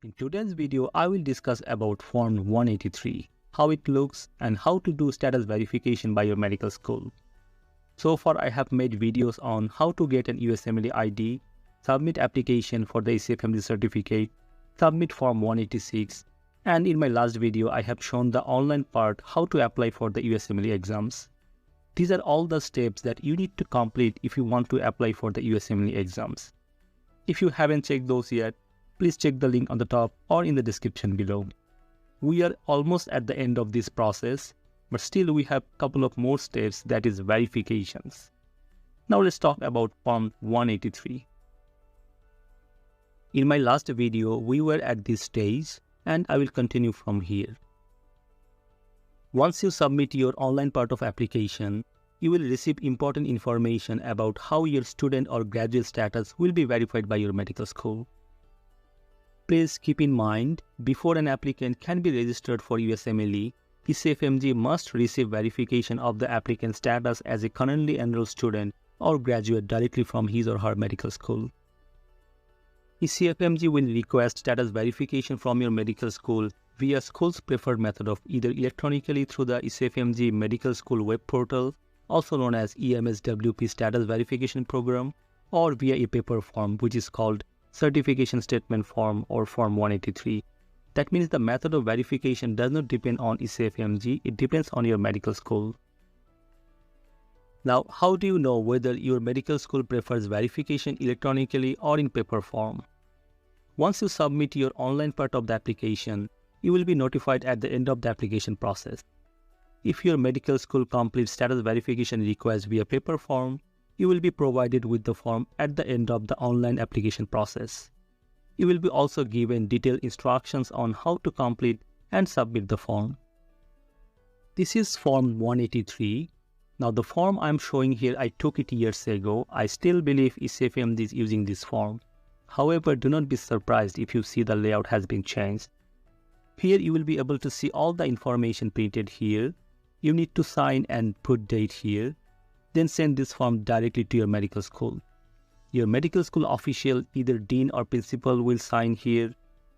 In today's video, I will discuss about Form 183, how it looks and how to do status verification by your medical school. So far, I have made videos on how to get an USMLE ID, submit application for the ECFMG certificate, submit Form 186, and in my last video, I have shown the online part how to apply for the USMLE exams. These are all the steps that you need to complete if you want to apply for the USMLE exams. If you haven't checked those yet, please check the link on the top or in the description below. We are almost at the end of this process, but still we have a couple of more steps, that is verifications. Now let's talk about Form 183. In my last video, we were at this stage and I will continue from here. Once you submit your online part of application, you will receive important information about how your student or graduate status will be verified by your medical school. Please keep in mind, before an applicant can be registered for USMLE, ECFMG must receive verification of the applicant's status as a currently enrolled student or graduate directly from his or her medical school. ECFMG will request status verification from your medical school via school's preferred method of either electronically through the ECFMG Medical School web portal, also known as EMSWP Status Verification Program, or via a paper form which is called Certification Statement Form or Form 183. That means the method of verification does not depend on ECFMG, it depends on your medical school. Now, how do you know whether your medical school prefers verification electronically or in paper form? Once you submit your online part of the application, you will be notified at the end of the application process. If your medical school completes status verification request via paper form, you will be provided with the form at the end of the online application process. You will be also given detailed instructions on how to complete and submit the form. This is Form 183. Now the form I am showing here, I took it years ago. I still believe ECFMG is using this form. However, do not be surprised if you see the layout has been changed. Here you will be able to see all the information printed here. You need to sign and put date here. Then send this form directly to your medical school. Your medical school official, either dean or principal, will sign here,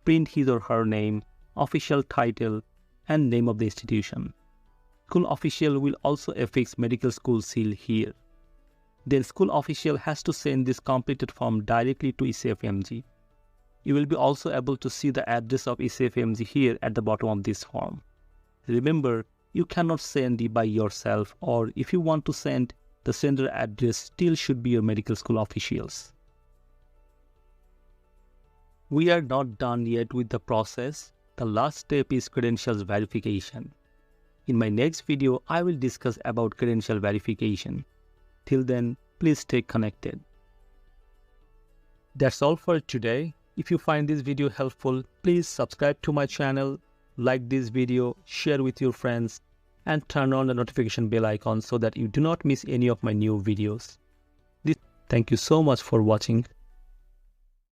print his or her name, official title, and name of the institution. School official will also affix medical school seal here. Then school official has to send this completed form directly to ECFMG. You will be also able to see the address of ECFMG here at the bottom of this form. Remember, you cannot send it by yourself, or if you want to send, the sender address still should be your medical school officials. We are not done yet with the process. The last step is credentials verification. In my next video, I will discuss about credential verification. Till then, please stay connected. That's all for today. If you find this video helpful, please subscribe to my channel, like this video, share with your friends, and turn on the notification bell icon so that you do not miss any of my new videos. Thank you so much for watching.